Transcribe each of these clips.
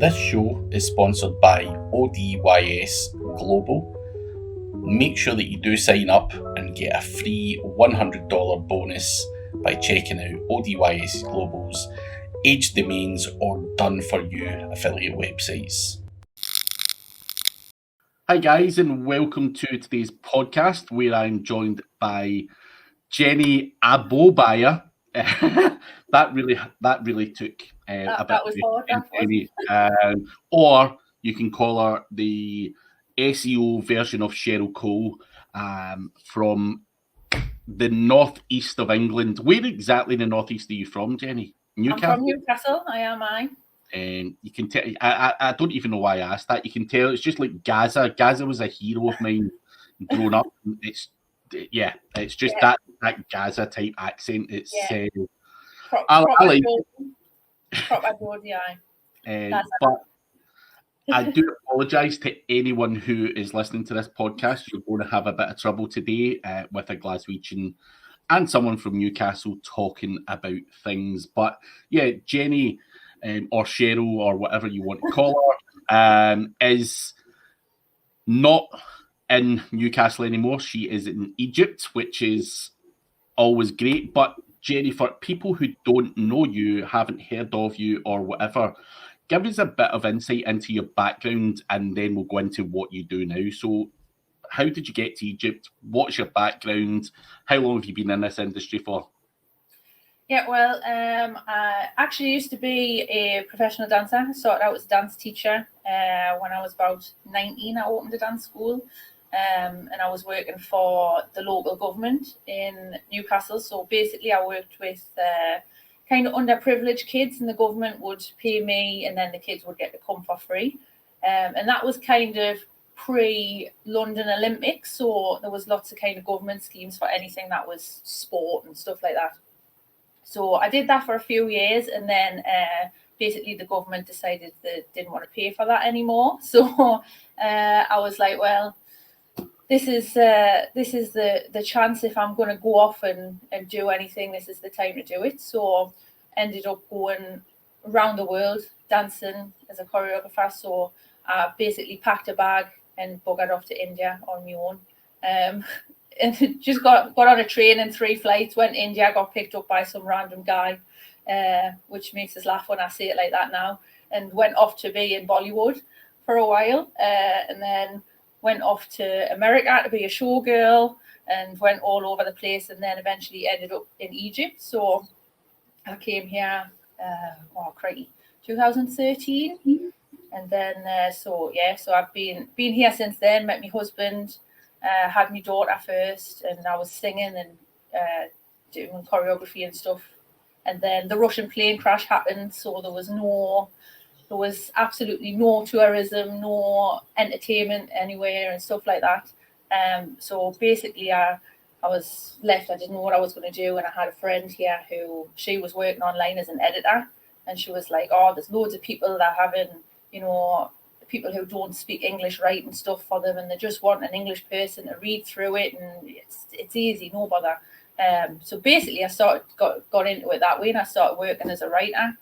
This show is sponsored by ODYS Global. Make sure that you do sign up and get a free $100 bonus by checking out ODYS Global's Age Domains or Done For You affiliate websites. Hi guys, and welcome to today's podcast where I'm joined by Jenny Abobaya. that really took a bit. That was hard. Jenny, or you can call her the SEO version of Cheryl Cole, from the northeast of England. Where exactly in the northeast are you from, Jenny? Newcastle? I'm from Newcastle. I. And you can tell. I don't even know why I asked that. You can tell it's just like Gaza. Gaza was a hero of mine growing up. It's just that Gaza type accent. It's proper but I do apologise to anyone who is listening to this podcast. You're going to have a bit of trouble today with a Glaswegian and someone from Newcastle talking about things. But yeah, Jenny or Cheryl or whatever you want to call her is not in Newcastle anymore. She is in Egypt, which is always great. But Jenny, for people who don't know you, haven't heard of you or whatever, give us a bit of insight into your background and then we'll go into what you do now. So how did you get to Egypt? What's your background? How long have you been in this industry for? Yeah, well, I actually used to be a professional dancer. I started out as a dance teacher when I was about 19. I opened a dance school. And I was working for the local government in Newcastle. So basically I worked with kind of underprivileged kids, and the government would pay me and then the kids would get to come for free. And that was kind of pre-London Olympics. So there was lots of kind of government schemes for anything that was sport and stuff like that. So I did that for a few years, and then basically the government decided they didn't want to pay for that anymore. So I was like, well, this is the chance. If I'm going to go off and do anything, this is the time to do it. So ended up going around the world dancing as a choreographer. So I basically packed a bag and buggered off to India on my own. And just got on a train and 3 flights, went to India, got picked up by some random guy, which makes us laugh when I say it like that now, and went off to be in Bollywood for a while, and then went off to America to be a showgirl and went all over the place, and then eventually ended up in Egypt. So I came here, 2013. And then, so I've been here since then, met my husband, had my daughter first, and I was singing and doing choreography and stuff. And then the Russian plane crash happened, so there was absolutely no tourism, no entertainment anywhere and stuff like that. So basically I was left. I didn't know what I was going to do. And I had a friend here who, she was working online as an editor. And she was like, oh, there's loads of people that are having, people who don't speak English writing stuff for them. And they just want an English person to read through it. And it's easy, no bother. So basically I got into it that way. And I started working as a writer.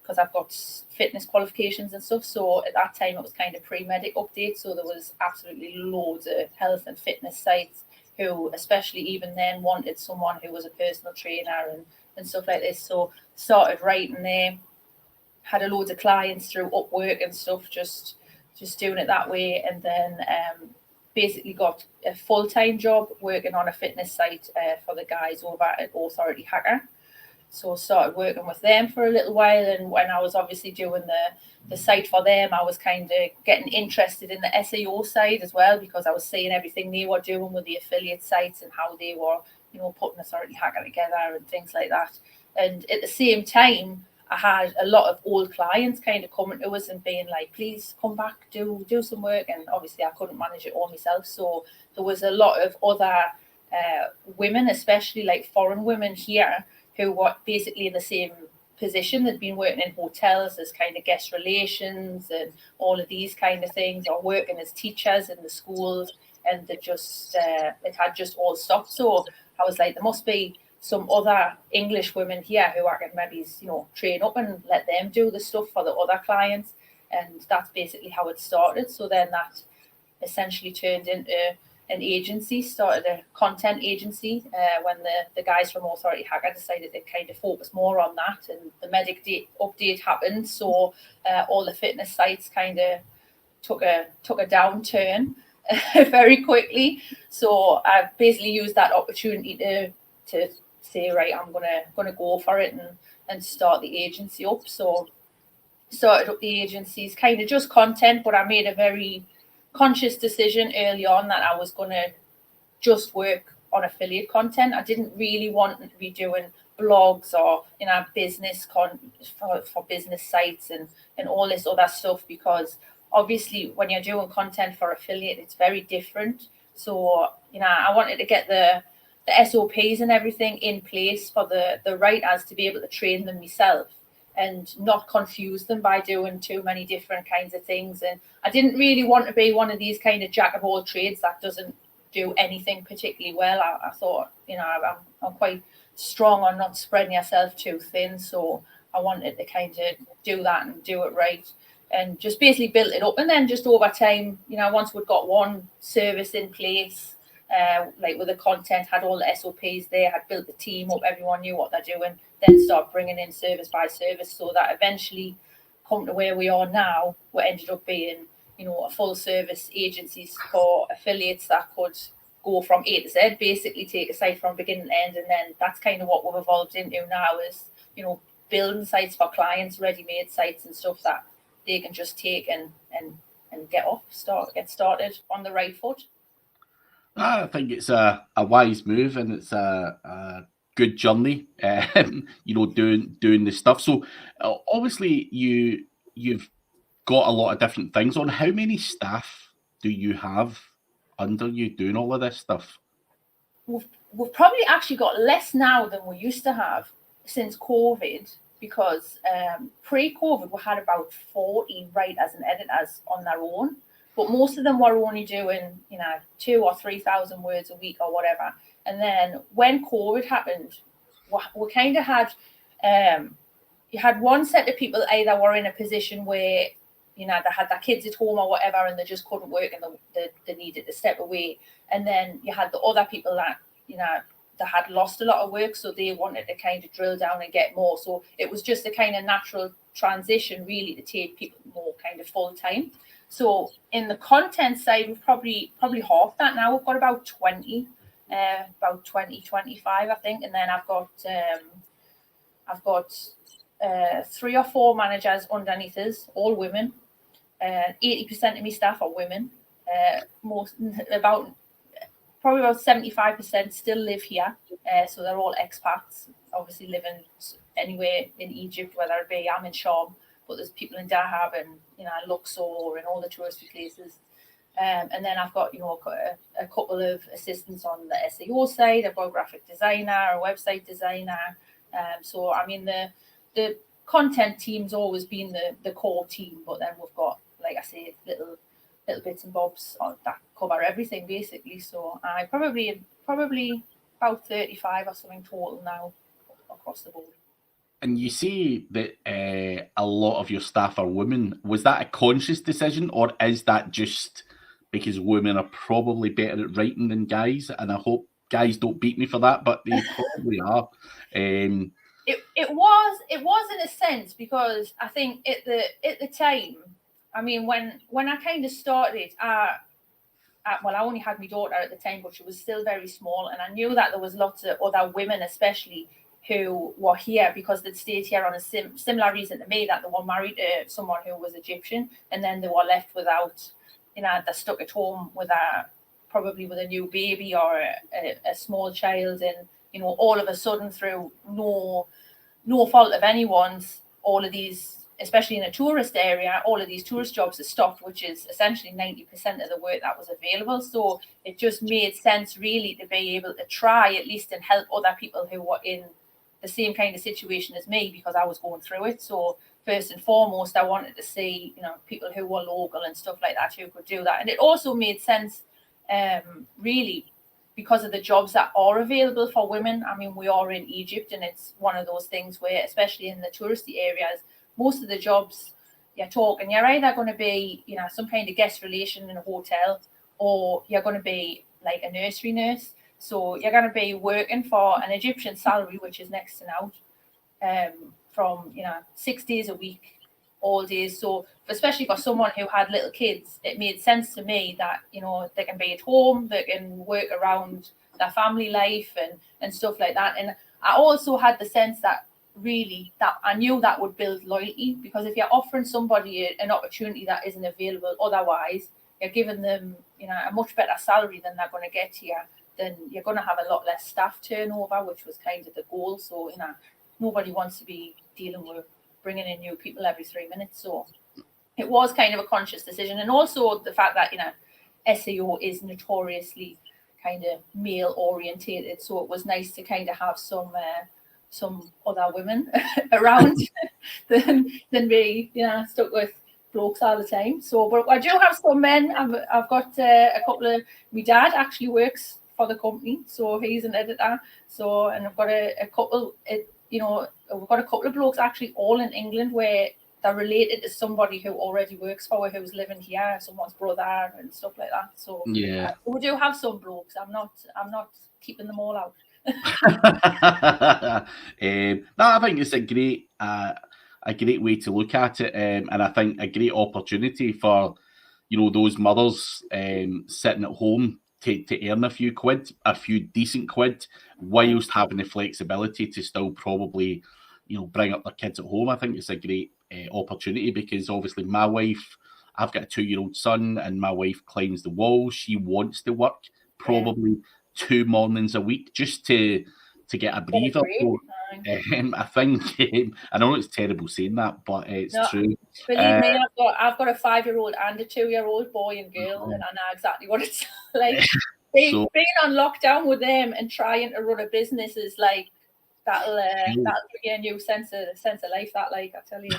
Because I've got fitness qualifications and stuff. So at that time, it was kind of pre-medic update. So there was absolutely loads of health and fitness sites who, especially even then, wanted someone who was a personal trainer and stuff like this. So started writing there, had a loads of clients through Upwork and stuff, just doing it that way. And then basically got a full-time job working on a fitness site for the guys over at Authority Hacker. So started working with them for a little while, and when I was obviously doing the site for them, I was kind of getting interested in the SEO side as well, because I was seeing everything they were doing with the affiliate sites and how they were, putting Authority Hacker together and things like that. And at the same time, I had a lot of old clients kind of coming to us and being like, please come back, do some work. And obviously I couldn't manage it all myself. So there was a lot of other women, especially like foreign women here, who were basically in the same position. They'd been working in hotels as kind of guest relations and all of these kind of things, or working as teachers in the schools, and they just it had just all stopped. So I was like, there must be some other English women here who I can maybe, train up and let them do the stuff for the other clients. And that's basically how it started. So then that essentially turned into an agency, started a content agency when the guys from Authority Hacker decided to kind of focus more on that, and the medic update happened, so all the fitness sites kind of took a downturn very quickly. So I basically used that opportunity to say, right, I'm gonna go for it and start the agency up. So started up the agencies, kind of just content, but I made a very conscious decision early on that I was going to just work on affiliate content. I didn't really want to be doing blogs or business for business sites and all this other stuff, because obviously when you're doing content for affiliate, it's very different. So I wanted to get the SOPs and everything in place for the writers to be able to train them myself and not confuse them by doing too many different kinds of things. And I didn't really want to be one of these kind of jack of all trades that doesn't do anything particularly well. I thought, I'm quite strong on not spreading yourself too thin. So I wanted to kind of do that and do it right, and just basically built it up. And then just over time, once we'd got one service in place, like with the content, had all the SOPs there, had built the team up, everyone knew what they're doing, then start bringing in service by service, so that eventually come to where we are now, we ended up being, a full service agency for affiliates that could go from A to Z, basically take a site from beginning to end. And then that's kind of what we've evolved into now, is, building sites for clients, ready-made sites and stuff that they can just take and get started on the right foot. I think it's a wise move, and it's a good journey, doing this stuff. So obviously you've got a lot of different things on. How many staff do you have under you doing all of this stuff? We've probably actually got less now than we used to have since COVID, because pre-COVID we had about 40 writers and editors on their own, but most of them were only doing 2,000 or 3,000 words a week or whatever. And then when COVID happened, we kind of had you had one set of people either were in a position where they had their kids at home or whatever, and they just couldn't work and they needed to step away. And then you had the other people that they had lost a lot of work, so they wanted to kind of drill down and get more. So it was just a kind of natural transition, really, to take people more kind of full time. So in the content side, we've probably half that now. We've got about 20, 25, I think. And then I've got 3 or 4 managers underneath us, all women. 80% of my staff are women. Probably about 75% still live here. So they're all expats, obviously living anywhere in Egypt, whether it be I'm in Sham, but there's people in Dahab and Luxor and all the touristy places. And then I've got a couple of assistants on the SEO side. I've got a graphic designer, a website designer. So I mean the content team's always been the core team, but then we've got, like I say, little bits and bobs that cover everything basically. So I probably about 35 or something total now across the board. And you say that a lot of your staff are women. Was that a conscious decision, or is that just because women are probably better at writing than guys? And I hope guys don't beat me for that, but they probably are. It was in a sense, because I think at the time, I mean, when I kind of started, I only had my daughter at the time, but she was still very small, and I knew that there was lots of other women, especially, who were here because they'd stayed here on a similar reason to me, that they were married to someone who was Egyptian, and then they were left without, they're stuck at home probably with a new baby or a small child, and all of a sudden, through no fault of anyone's, all of these, especially in a tourist area, all of these tourist jobs are stopped, which is essentially 90% of the work that was available. So it just made sense, really, to be able to try at least and help other people who were in the same kind of situation as me, because I was going through it. So first and foremost, I wanted to see, people who were local and stuff like that who could do that. And it also made sense, really, because of the jobs that are available for women. I mean, we are in Egypt, and it's one of those things where, especially in the touristy areas, most of the jobs you're either going to be, some kind of guest relation in a hotel, or you're going to be like a nursery nurse. So you're going to be working for an Egyptian salary, which is next to nothing, from 6 days a week, all days. So especially for someone who had little kids, it made sense to me that they can be at home, they can work around their family life and stuff like that. And I also had the sense that really that I knew that would build loyalty, because if you're offering somebody an opportunity that isn't available otherwise, you're giving them a much better salary than they're going to get here, then you're going to have a lot less staff turnover, which was kind of the goal. So nobody wants to be dealing with bringing in new people every 3 minutes. So it was kind of a conscious decision. And also the fact that SEO is notoriously kind of male orientated, so it was nice to kind of have some other women around than be stuck with blokes all the time. So, but I do have some men. I've got a couple of. My dad actually works for the company, so he's an editor. So, and I've got a couple. We've got a couple of blokes actually all in England where they're related to somebody who already works for who's living here, someone's brother and stuff like that. So yeah, we do have some blokes. I'm not keeping them all out. No, I think it's a great way to look at it, and I think a great opportunity for those mothers sitting at home to earn a few decent quid, whilst having the flexibility to still probably bring up their kids at home. I think it's a great opportunity, because obviously I've got a 2-year-old son, and my wife climbs the wall. She wants to work probably 2 mornings a week just to get a breather. So, I think I know it's terrible saying that, but it's true. Believe me, I've got a 5-year-old and a 2-year-old boy and girl, and I know exactly what it's like. Being on lockdown with them and trying to run a business is like that'll give you a new sense of life. That, like, I tell you.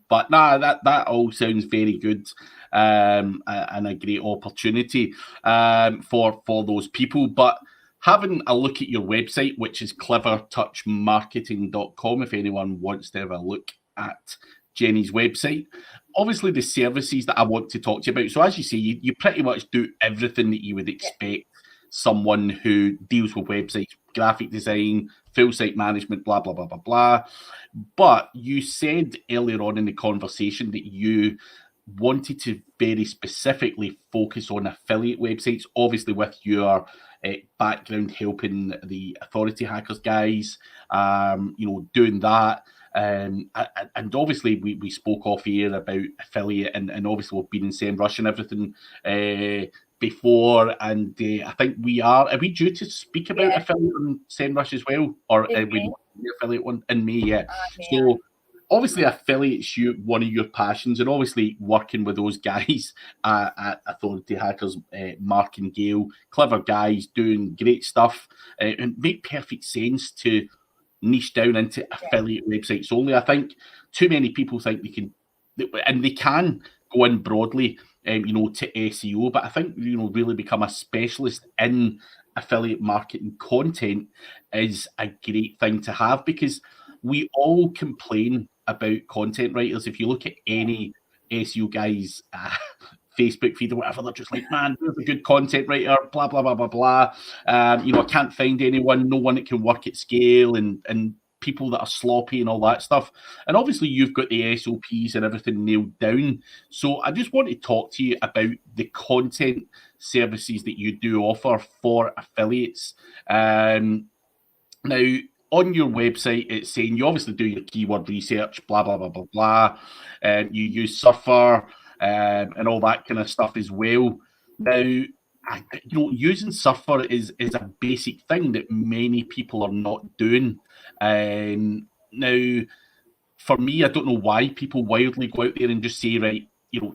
But that all sounds very good, and a great opportunity for those people. But having a look at your website, which is clevertouchmarketing.com, if anyone wants to have a look at Jenny's website. Obviously, the services that I want to talk to you about. So as you say, you pretty much do everything that you would expect someone who deals with websites, graphic design, full site management, blah, blah, blah, blah, blah. But you said earlier on in the conversation that you wanted to very specifically focus on affiliate websites, obviously with your background helping the Authority Hackers guys, doing that. And obviously we spoke off air about affiliate, and obviously we've been in SEMrush and everything before, and I think are we due to speak about affiliate on SEMrush as well, or are we not the affiliate one in May? So obviously affiliate's one of your passions, and obviously working with those guys at Authority Hackers, Mark and Gail, clever guys doing great stuff, and make perfect sense to niche down into affiliate websites only. I think too many people think they can go in broadly, to SEO, but I think really become a specialist in affiliate marketing content is a great thing to have, because we all complain about content writers. If you look at any SEO guys' Facebook feed or whatever, they're just like, man, who's a good content writer, blah, blah, blah, blah, blah. I can't find no one that can work at scale, and people that are sloppy and all that stuff. And obviously you've got the SOPs and everything nailed down. So I just want to talk to you about the content services that you do offer for affiliates. Now, on your website, it's saying you obviously do your keyword research, blah, blah, blah, blah, blah. You use Surfer and all that kind of stuff as well. Now, using Surfer is a basic thing that many people are not doing. Now, for me, I don't know why people wildly go out there and just say, right,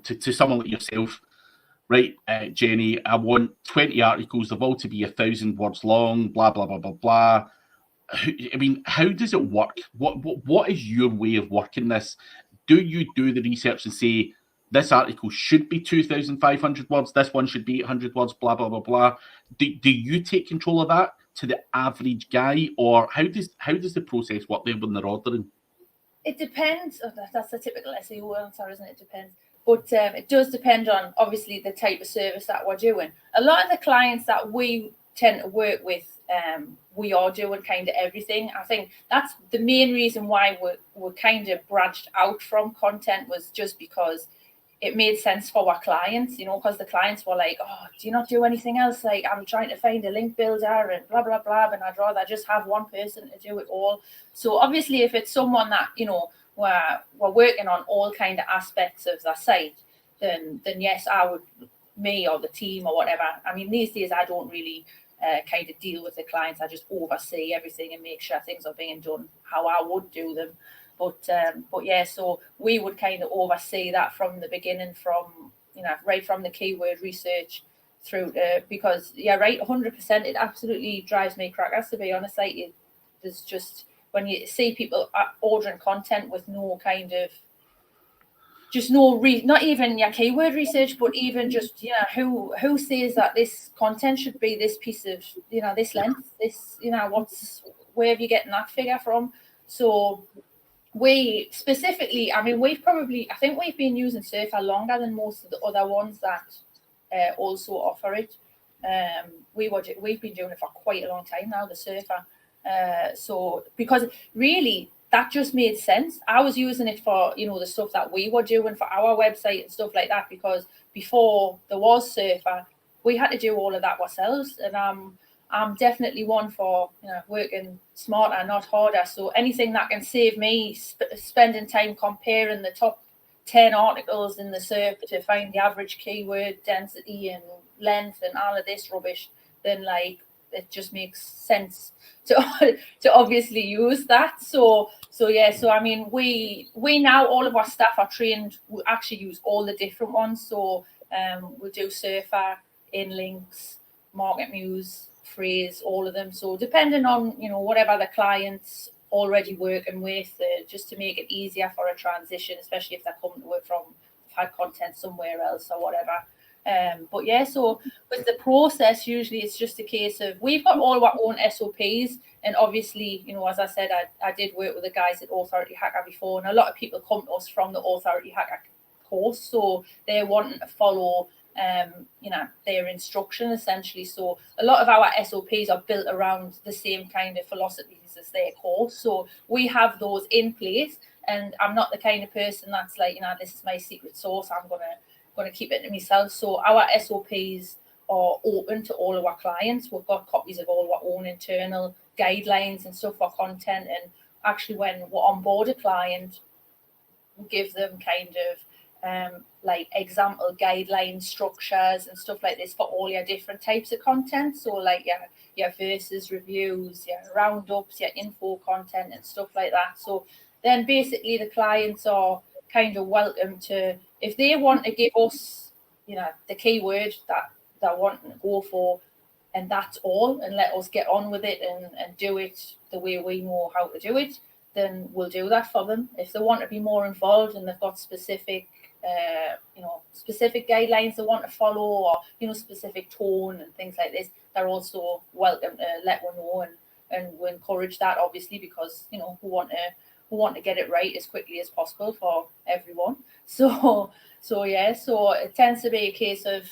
to someone like yourself, right, Jenny, I want 20 articles, they've all to be 1,000 words long, blah, blah, blah, blah, blah. I mean, how does it work? What is your way of working this? Do you do the research and say, this article should be 2,500 words, this one should be 800 words, blah, blah, blah, blah. Do you take control of that to the average guy, or how does the process work there when they're ordering? It depends. That's a typical SEO answer, isn't it? It depends. But it does depend on, obviously, the type of service that we're doing. A lot of the clients that we tend to work with, we are doing kind of everything. I think that's the main reason why we're kind of branched out from content, was just because it made sense for our clients, because the clients were like, oh, do you not do anything else? Like, I'm trying to find a link builder and blah, blah, blah, and I'd rather just have one person to do it all. So obviously, if it's someone that, we're working on all kind of aspects of the site, then yes, me or the team or whatever. I mean, these days I don't really kind of deal with the clients. I just oversee everything and make sure things are being done how I would do them. But yeah, so we would kind of oversee that from the beginning, from right from the keyword research through to, because right, 100%, it absolutely drives me crackers, to be honest. Like, there's just, when you see people ordering content with no kind of, just not even your keyword research, but even just who says that this content should be this piece of this length, this where are you getting that figure from? So we specifically, I mean, I think we've been using Surfer longer than most of the other ones that also offer it. We've been doing it for quite a long time now, the Surfer. So because really that just made sense. I was using it for the stuff that we were doing for our website and stuff like that, because before there was Surfer, we had to do all of that ourselves. And I'm definitely one for working smarter, not harder. So anything that can save me spending time comparing the top 10 articles in the SERP to find the average keyword density and length and all of this rubbish, then like it just makes sense to obviously use that. So I mean, we now, all of our staff are trained. We actually use all the different ones. So we'll do Surfer, InLinks, Market Muse, Phrase, all of them. So depending on whatever the client's already working with, just to make it easier for a transition, especially if they're coming to work from, had content somewhere else or whatever. But yeah, so with the process, usually it's just a case of, we've got all our own SOPs, and obviously, as I said, I did work with the guys at Authority Hacker before, and a lot of people come to us from the Authority Hacker course, so they're wanting to follow their instruction essentially. So a lot of our SOPs are built around the same kind of philosophies as their course. So we have those in place, and I'm not the kind of person that's like, this is my secret sauce, I'm gonna keep it to myself. So our SOPs are open to all of our clients. We've got copies of all our own internal guidelines and stuff for content. And actually, when we're on board a client, we give them kind of like example guideline structures and stuff like this for all your different types of content. So like your versus reviews, your roundups, your info content and stuff like that. So then basically the clients are kind of welcome to, if they want to give us the keyword that they're wanting to go for, and that's all, and let us get on with it and do it the way we know how to do it, then we'll do that for them. If they want to be more involved and they've got specific guidelines they want to follow, or specific tone and things like this, they're also welcome to let one know, and we encourage that, obviously, because we want to get it right as quickly as possible for everyone. So it tends to be a case of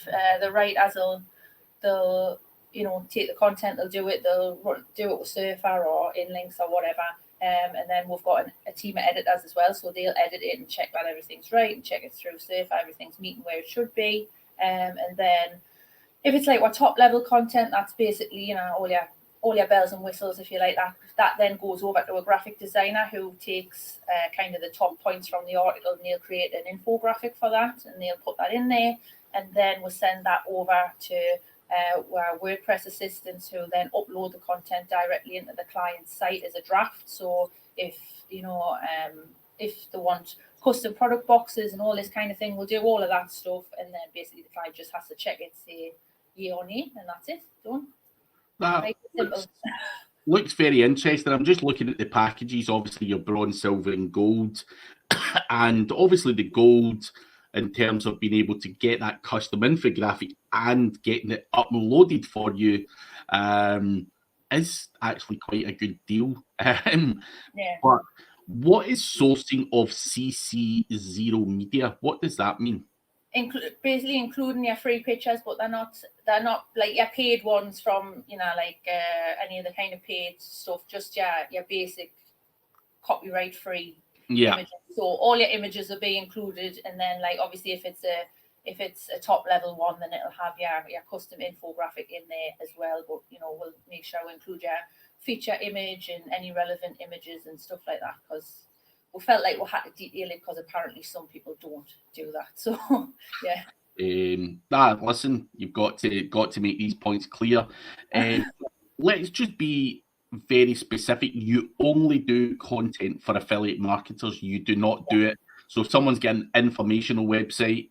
the writers they'll take the content, they'll do it with Surfer or InLinks or whatever. And then we've got a team of editors as well, so they'll edit it and check that everything's right and check it through Surfer, everything's meeting where it should be. And then if it's like our top level content, that's basically all your bells and whistles, if you like that. That then goes over to a graphic designer who takes kind of the top points from the article, and they'll create an infographic for that, and they'll put that in there, and then we'll send that over to our WordPress assistants, who then upload the content directly into the client's site as a draft. So if if they want custom product boxes and all this kind of thing, we'll do all of that stuff, and then basically the client just has to check it, say yay or nay, and that's it, done. That looks very interesting. I'm just looking at the packages. Obviously, your bronze, silver, and gold, and obviously the gold in terms of being able to get that custom infographic and getting it uploaded for you is actually quite a good deal. But what is sourcing of CC0 media? What does that mean? Basically including your free pictures, but they're not like your paid ones from, you know, like any of the kind of paid stuff, just your basic copyright free images. So all your images will be included, and then like obviously if it's a top level one, then it'll have your custom infographic in there as well. But you know, we'll make sure we include your feature image and any relevant images and stuff like that, because we felt like we had to detail it, because apparently some people don't do that. So yeah. Listen, you've got to make these points clear. Let's just be very specific. You only do content for affiliate marketers. You do not do it. So if someone's got an informational website,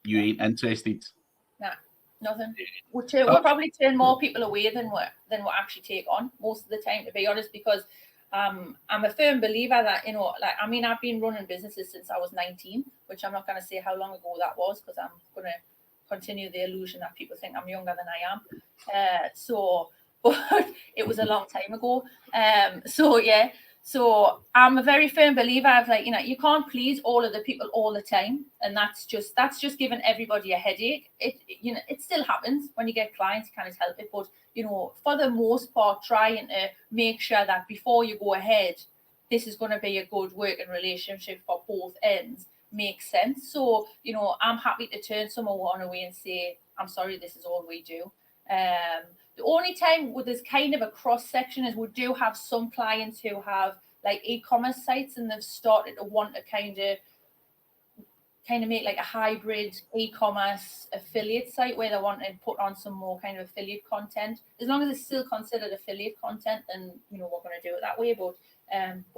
you ain't interested. Nah, nothing. We'll probably turn more people away than we actually take on most of the time, to be honest, because I'm a firm believer that, you know, like, I mean, I've been running businesses since I was 19, which I'm not going to say how long ago that was, because I'm going to continue the illusion that people think I'm younger than I am. But it was a long time ago. So I'm a very firm believer of, like, you know, you can't please all of the people all the time, and that's just giving everybody a headache. It still happens when you get clients, you can't help it, but you know, for the most part, trying to make sure that before you go ahead, this is going to be a good working relationship for both ends, makes sense. So, you know, I'm happy to turn someone away and say, I'm sorry, this is all we do. The only time where there's kind of a cross section is we do have some clients who have like e-commerce sites, and they've started to want to kind of make like a hybrid e-commerce affiliate site where they want to put on some more kind of affiliate content. As long as it's still considered affiliate content, then, you know, we're going to do it that way. But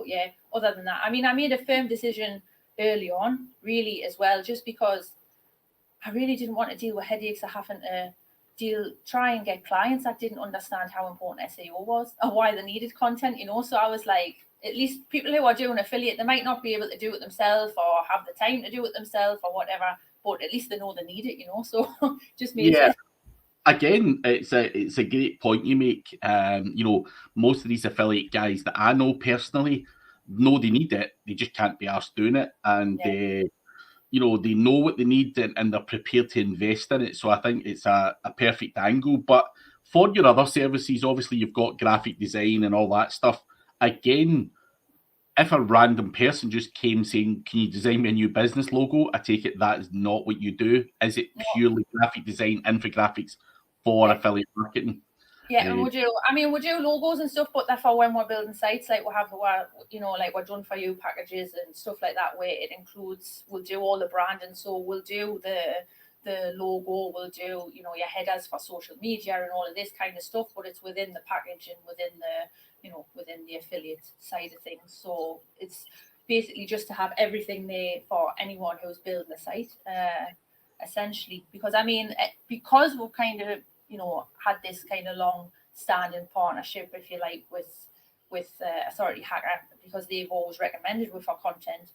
yeah, other than that, I mean, I made a firm decision early on, really, as well, just because I really didn't want to deal with headaches of having to try and get clients that didn't understand how important SEO was or why they needed content, you know. So I was like, at least people who are doing affiliate, they might not be able to do it themselves or have the time to do it themselves or whatever, but at least they know they need it, you know. So just made it. Again, it's a great point you make. You know, most of these affiliate guys that I know personally know they need it, they just can't be asked doing it, and you know, they know what they need, and they're prepared to invest in it. So I think it's a perfect angle. But for your other services, obviously you've got graphic design and all that stuff. Again, if a random person just came saying, can you design me a new business logo? I take it that is not what you do. Is it purely graphic design, infographics for affiliate marketing? Yeah, and we do logos and stuff, but that's for when we're building sites. Like we're done for you packages and stuff like that, where it includes, we'll do all the branding. So we'll do the logo, we'll do, you know, your headers for social media and all of this kind of stuff, but it's within the package and within the affiliate side of things. So it's basically just to have everything there for anyone who's building a site, essentially. Because because we've kind of, you know, had this kind of long-standing partnership, if you like, with Authority Hacker, because they've always recommended with our content.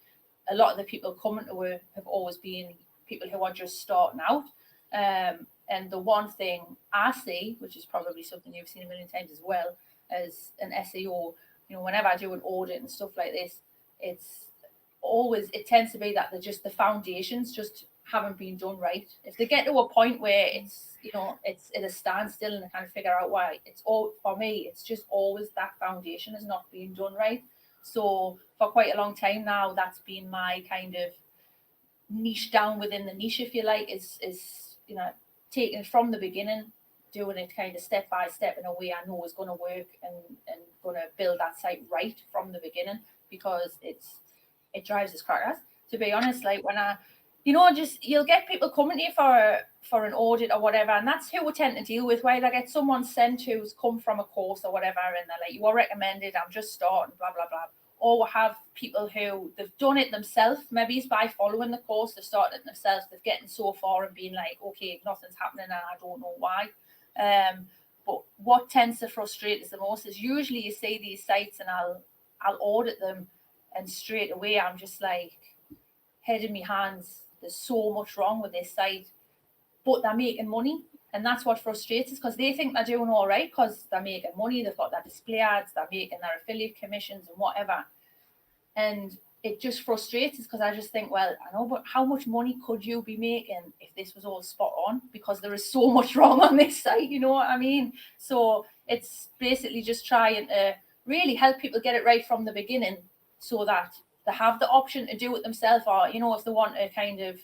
A lot of the people coming to it have always been people who are just starting out. And the one thing I see, which is probably something you've seen a million times as well, as an SEO, you know, whenever I do an audit and stuff like this, it tends to be that the foundations just haven't been done right. If they get to a point where it's, you know, it's at a standstill and they kind of figure out why, for me, it's just always that foundation is not being done right. So for quite a long time now, that's been my kind of niche down within the niche, if you like, is you know, taking it from the beginning, doing it kind of step by step in a way I know is going to work, and going to build that site right from the beginning, because it drives us crackers, to be honest. Like when you'll get people coming to you for an audit or whatever, and that's who we tend to deal with, where they get someone sent who's come from a course or whatever, and they're like, you were recommended, I'm just starting, blah, blah, blah. Or we have people who they've done it themselves, maybe it's by following the course, they've started it themselves, they've gotten so far and been like, okay, nothing's happening and I don't know why. But what tends to frustrate us the most is usually you see these sites and I'll audit them, and straight away I'm just like, head in my hands, there's so much wrong with this site, but they're making money. And that's what frustrates us, because they think they're doing all right because they're making money, they've got their display ads, they're making their affiliate commissions and whatever. And it just frustrates us, because I just think, well, I know, but how much money could you be making if this was all spot on? Because there is so much wrong on this site, you know what I mean? So it's basically just trying to really help people get it right from the beginning, so that they have the option to do it themselves, or, you know, if they want to kind of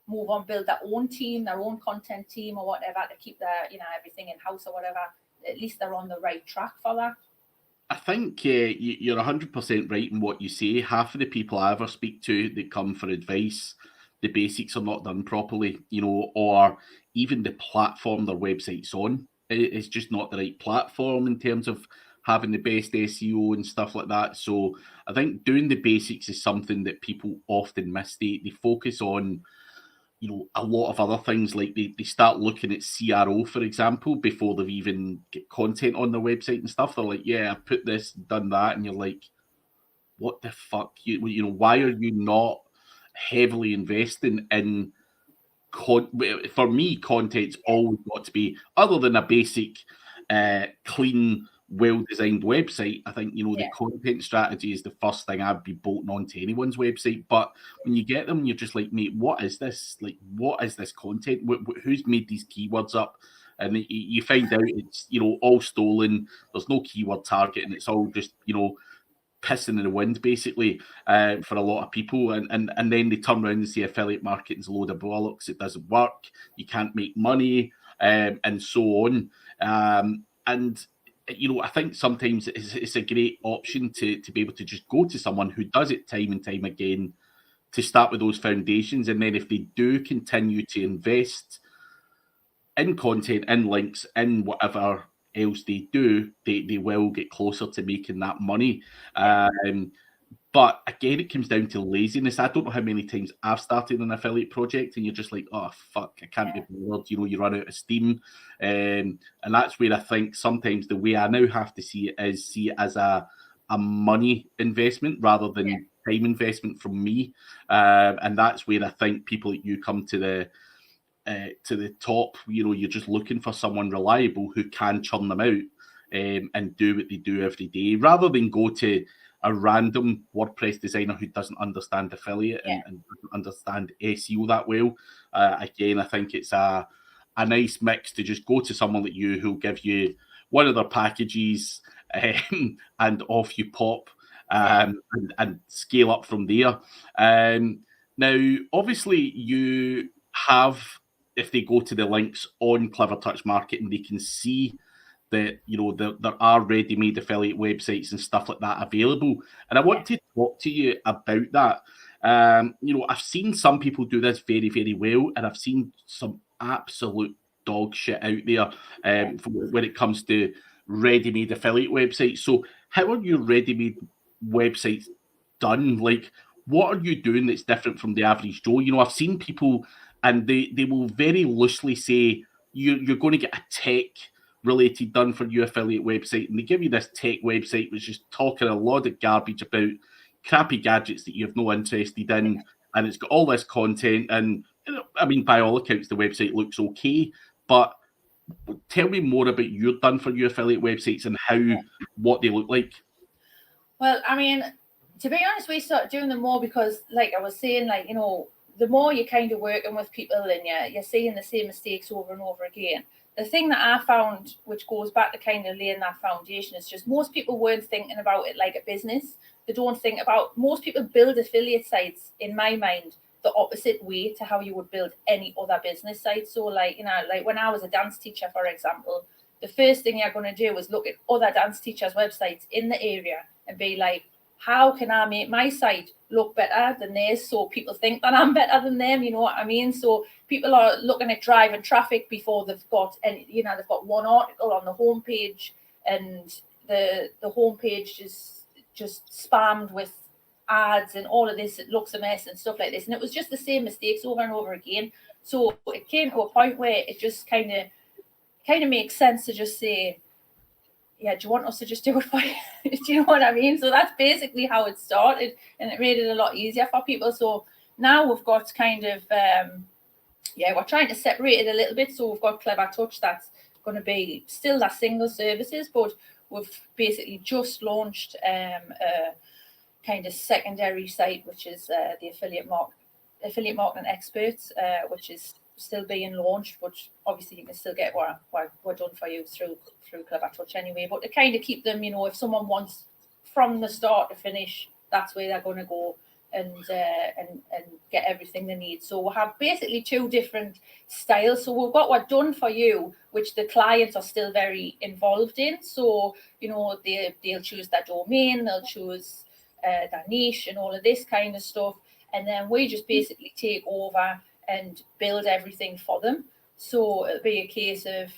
move on, build their own team, their own content team or whatever, to keep their, you know, everything in house or whatever, at least they're on the right track for that. I think you're 100% right in what you say. Half of the people I ever speak to that come for advice, the basics are not done properly, you know, or even the platform their website's on, it's just not the right platform in terms of having the best SEO and stuff like that. So I think doing the basics is something that people often miss. They focus on, you know, a lot of other things, like they start looking at CRO, for example, before they've even get content on their website and stuff. They're like, yeah, I put this, done that. And you're like, what the fuck? You know, why are you not heavily investing in for me, content's always got to be, other than a basic, clean, well-designed website. I think, you know, the content strategy is the first thing I'd be bolting onto anyone's website. But when you get them, you're just like, mate, what is this? Like, what is this content? Who's made these keywords up? And you find out it's, you know, all stolen. There's no keyword targeting. It's all just, you know, pissing in the wind, basically, for a lot of people. And then they turn around and say affiliate marketing's a load of bollocks. It doesn't work. You can't make money, and so on. And, you know, I think sometimes it's a great option to be able to just go to someone who does it time and time again, to start with those foundations. And then if they do continue to invest in content, in links, in whatever else they do, they will get closer to making that money. But again, it comes down to laziness. I don't know how many times I've started an affiliate project and you're just like, oh, fuck, I can't be bothered. You know, you run out of steam. And that's where I think sometimes the way I now have to see it as a money investment rather than time investment from me. And that's where I think people like you come to the top. You know, you're just looking for someone reliable who can churn them out, and do what they do every day, rather than go to a random WordPress designer who doesn't understand affiliate and doesn't understand SEO that well. Again, I think it's a nice mix to just go to someone like you who'll give you one of their packages, and off you pop, and scale up from there. Now, obviously, you have, if they go to the links on Clever Touch Marketing, they can see that, you know, there are ready-made affiliate websites and stuff like that available. And I want to talk to you about that. You know, I've seen some people do this very, very well, and I've seen some absolute dog shit out there, when it comes to ready-made affiliate websites. So how are your ready-made websites done? Like, what are you doing that's different from the average Joe? You know, I've seen people, and they will very loosely say, you're going to get a tech related done for your affiliate website, and they give you this tech website which is talking a lot of garbage about crappy gadgets that you have no interested in, and it's got all this content, and, you know, I mean, by all accounts the website looks okay, but tell me more about your done for your affiliate websites and what they look like. Well, I mean, to be honest, we started doing them more because, like I was saying, like, you know, the more you're kind of working with people and you're seeing the same mistakes over and over again. The thing that I found, which goes back to kind of laying that foundation, is just most people weren't thinking about it like a business. They don't think about, most people build affiliate sites, in my mind, the opposite way to how you would build any other business site. So, like, you know, like when I was a dance teacher, for example, the first thing you're going to do is look at other dance teachers' websites in the area and be like, how can I make my site look better than theirs so people think that I'm better than them? You know what I mean? So people are looking at driving traffic before they've got, and you know, they've got one article on the homepage, and the homepage is just spammed with ads and all of this. It looks a mess and stuff like this. And it was just the same mistakes over and over again. So it came to a point where it just kind of makes sense to just say, yeah, do you want us to just do it for you? Do you know what I mean? So that's basically how it started, and it made it a lot easier for people. So now we've got kind of, we're trying to separate it a little bit. So we've got Clever Touch that's going to be still that single services, but we've basically just launched a kind of secondary site, which is the affiliate marketing experts, which is still being launched, but obviously you can still get what we're done for you through Clever Touch anyway. But to kind of keep them, if someone wants from the start to finish, that's where they're going to go and get everything they need. So we'll have basically two different styles. So we've got what done for you, which the clients are still very involved in. So they'll choose their domain, they'll choose their niche and all of this kind of stuff, and then we just basically take over and build everything for them. So it'll be a case of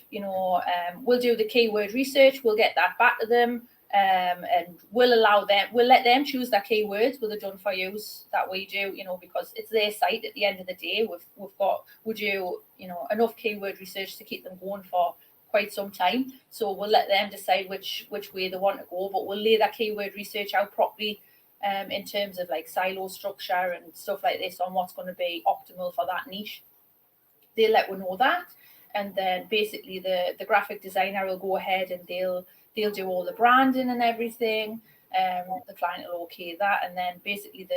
we'll do the keyword research, we'll get that back to them, and we'll let them choose their keywords with the done for yous that we do, because it's their site at the end of the day. We do enough keyword research to keep them going for quite some time. So we'll let them decide which way they want to go, but we'll lay that keyword research out properly in terms of like silo structure and stuff like this on what's going to be optimal for that niche. They'll let us know that, and then basically the graphic designer will go ahead and they'll do all the branding and everything. The client will okay that, and then basically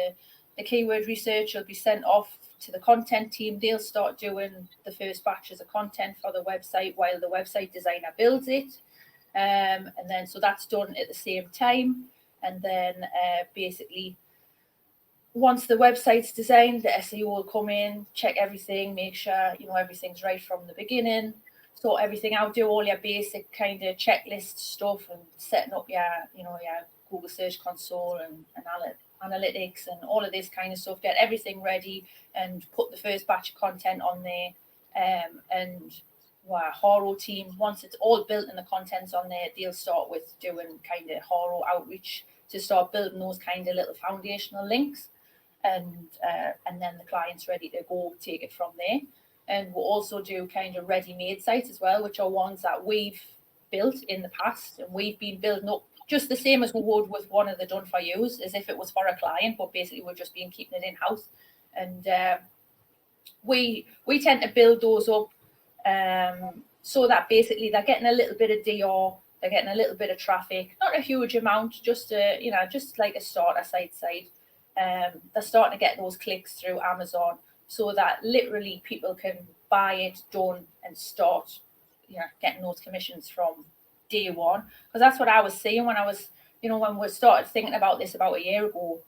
the keyword research will be sent off to the content team. They'll start doing the first batches of content for the website while the website designer builds it, and then so that's done at the same time. And then basically, once the website's designed, the SEO will come in, check everything, make sure everything's right from the beginning, sort everything out, do all your basic kind of checklist stuff, and setting up your Google Search Console and analytics and all of this kind of stuff. Get everything ready and put the first batch of content on there. And our Horo team, once it's all built and the content's on there, they'll start with doing kind of Horo outreach to start building those kind of little foundational links, and then the client's ready to go take it from there. And we'll also do kind of ready-made sites as well, which are ones that we've built in the past, and we've been building up just the same as we would with one of the done for yous, as if it was for a client, but basically we're just keeping it in-house. And we tend to build those up so that basically they're getting a little bit of DR, they're getting a little bit of traffic, not a huge amount, just like a starter site. They're starting to get those clicks through Amazon, so that literally people can buy it done and start getting those commissions from day one. Because that's what I was seeing when I was when we started thinking about this about a year ago.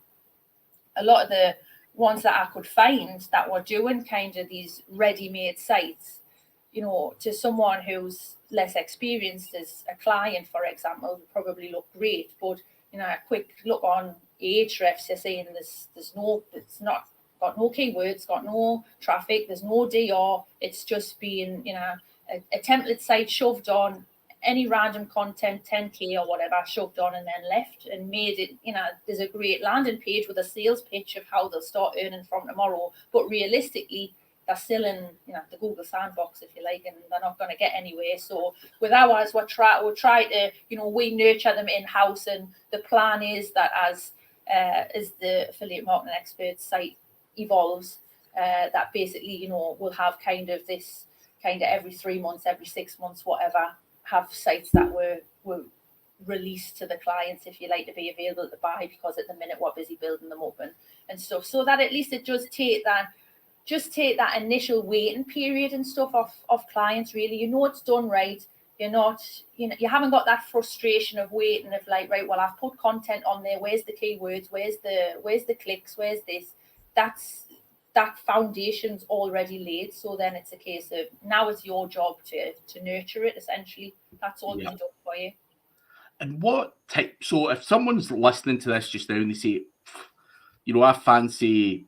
A lot of the ones that I could find that were doing kind of these ready-made sites, to someone who's less experienced as a client, for example, would probably look great. But a quick look on Ahrefs, they're saying it's not got no keywords, got no traffic, there's no DR. It's just being a template site shoved on, any random content, 10k or whatever, shoved on and then left, and made it, there's a great landing page with a sales pitch of how they'll start earning from tomorrow. But realistically, they're still in the Google sandbox, if you like, and they're not going to get anywhere. So with ours, we'll try to we nurture them in house, and the plan is that as the affiliate marketing experts site evolves, that basically we'll have kind of this kind of every 3 months, every 6 months, whatever, have sites that were released to the clients, if you like, to be available to buy, because at the minute we're busy building them up and stuff, so that at least it does take that initial waiting period and stuff off clients. Really, it's done right. You're not, you haven't got that frustration of waiting, of like, right, well, I've put content on there, where's the keywords, where's the clicks, where's this? That foundation's already laid. So then it's a case of now it's your job to nurture it, essentially. That's all being done for you. And what type, so if someone's listening to this just now and they say, I fancy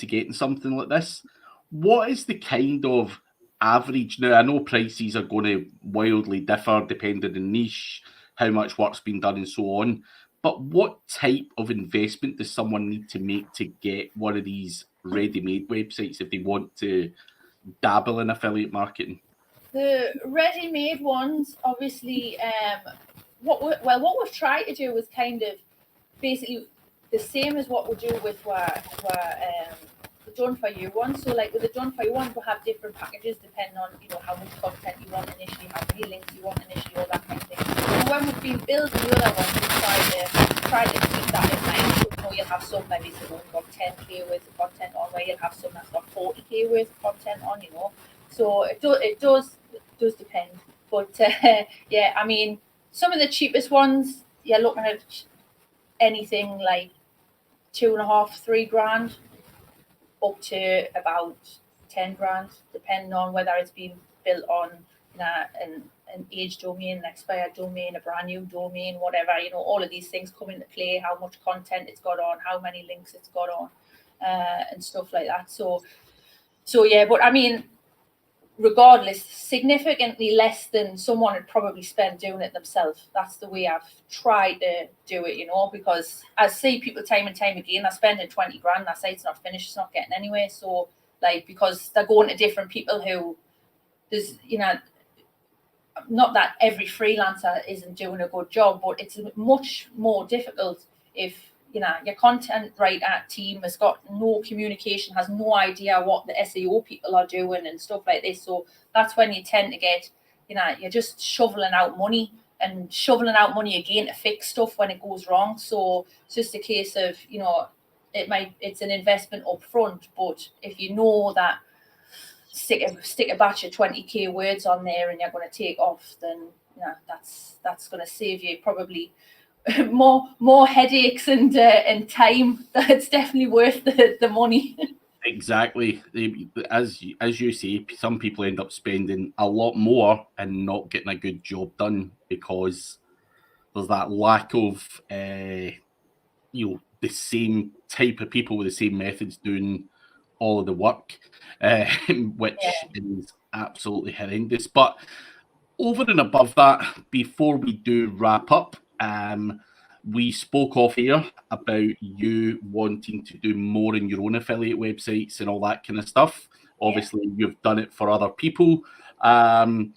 getting something like this, what is the kind of average? Now, I know prices are going to wildly differ depending on niche, how much work's been done and so on, but what type of investment does someone need to make to get one of these ready-made websites if they want to dabble in affiliate marketing? The ready-made ones, obviously, what we've tried to do is kind of basically the same as what we do with our done for you one. So like with the done for you one, we'll have different packages depending on, you know, how much content you want initially, how many links you want initially, all that kind of thing. So when we've been building the other ones, we try to keep that in mind. So, you know, you'll have some maybe that only got 10k worth of content on, where you'll have some that's got 40k worth of content on, you know. So it does depend. But yeah, I mean, some of the cheapest ones, you're looking at anything like 2.5, 3 grand, up to about 10 grand, depending on whether it's been built on, you know, an age domain, an expired domain, a brand new domain, whatever. You know, all of these things come into play. How much content it's got on, how many links it's got on, and stuff like that. So yeah, but I mean, regardless, significantly less than someone would probably spend doing it themselves. That's the way I've tried to do it, you know, because I see people time and time again, they're spending 20 grand, that site's not finished, it's not getting anywhere. So, like, because they're going to different people who, there's, you know, not that every freelancer isn't doing a good job, but it's much more difficult if, you know, your content writer team has got no communication, has no idea what the SEO people are doing and stuff like this. So that's when you tend to get, you know, you're just shoveling out money and shoveling out money again to fix stuff when it goes wrong. So it's just a case of, you know, it's an investment up front, but if you know that stick a batch of 20k words on there and you're going to take off, then, you know, that's going to save you probably more headaches and time. That's definitely worth the money. Exactly. As you say, some people end up spending a lot more and not getting a good job done because there's that lack of you know, the same type of people with the same methods doing all of the work, which is absolutely horrendous. But over and above that, before we do wrap up, we spoke off air about you wanting to do more in your own affiliate websites and all that kind of stuff. Obviously, you've done it for other people. And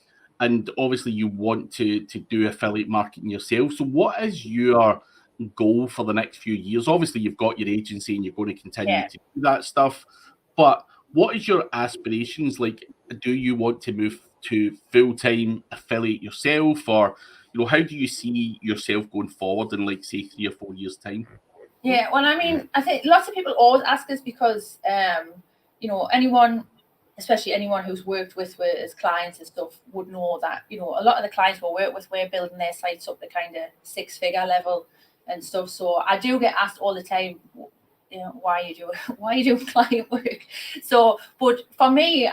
obviously, you want to do affiliate marketing yourself. So what is your goal for the next few years? Obviously, you've got your agency and you're going to continue to do that stuff. But what is your aspirations? Like, do you want to move to full-time affiliate yourself, or, you know, how do you see yourself going forward in, like, say, 3 or 4 years time? Yeah, well, I mean, I think lots of people always ask us because you know, especially anyone who's worked with as clients and stuff would know that, you know, a lot of the clients we'll work with, we're building their sites up to kind of 6-figure level and stuff. So I do get asked all the time, you know, why are you doing client work? So, but for me,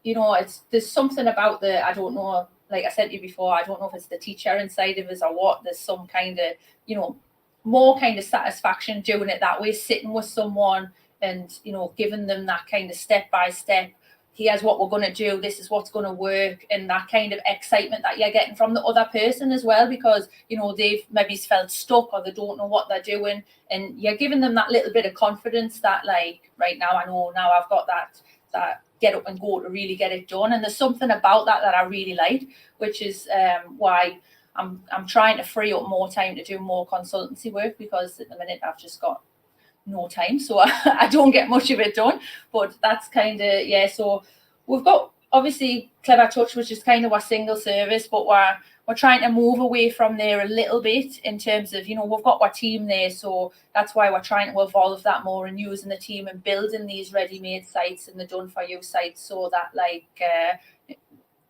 you know, there's something about I don't know, like I said to you before, I don't know if it's the teacher inside of us or what. There's some kind of, you know, more kind of satisfaction doing it that way, sitting with someone and, you know, giving them that kind of step by step. Here's what we're going to do. This is what's going to work, and that kind of excitement that you're getting from the other person as well, because, you know, they've maybe felt stuck or they don't know what they're doing, and you're giving them that little bit of confidence that, like, right now I know, now I've got that get up and go to really get it done. And there's something about that I really like, which is why I'm trying to free up more time to do more consultancy work, because at the minute I've just got no time, so I don't get much of it done. But that's kind of, so we've got obviously Clever Touch, which is kind of our single service, but we're trying to move away from there a little bit in terms of, you know, we've got our team there, so that's why we're trying to evolve that more and using the team and building these ready-made sites and the done for you sites, so that, like,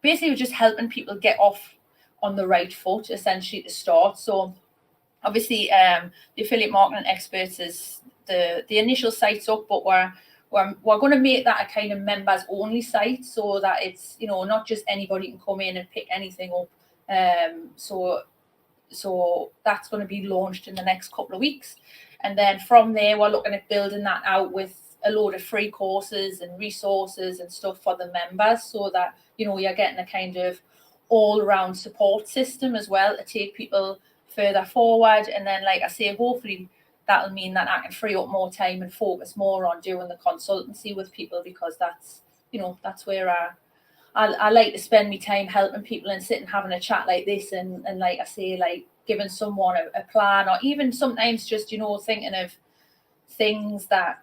basically just helping people get off on the right foot essentially to start. So obviously the affiliate marketing experts is the initial site's up, but we're going to make that a kind of members only site, so that it's, you know, not just anybody can come in and pick anything up. So that's going to be launched in the next couple of weeks, and then from there we're looking at building that out with a load of free courses and resources and stuff for the members, so that, you know, you're getting a kind of all-around support system as well to take people further forward. And then, like I say, hopefully that'll mean that I can free up more time and focus more on doing the consultancy with people, because that's, you know, that's where I like to spend my time helping people and sitting having a chat like this, and like I say, like giving someone a plan, or even sometimes just, you know, thinking of things that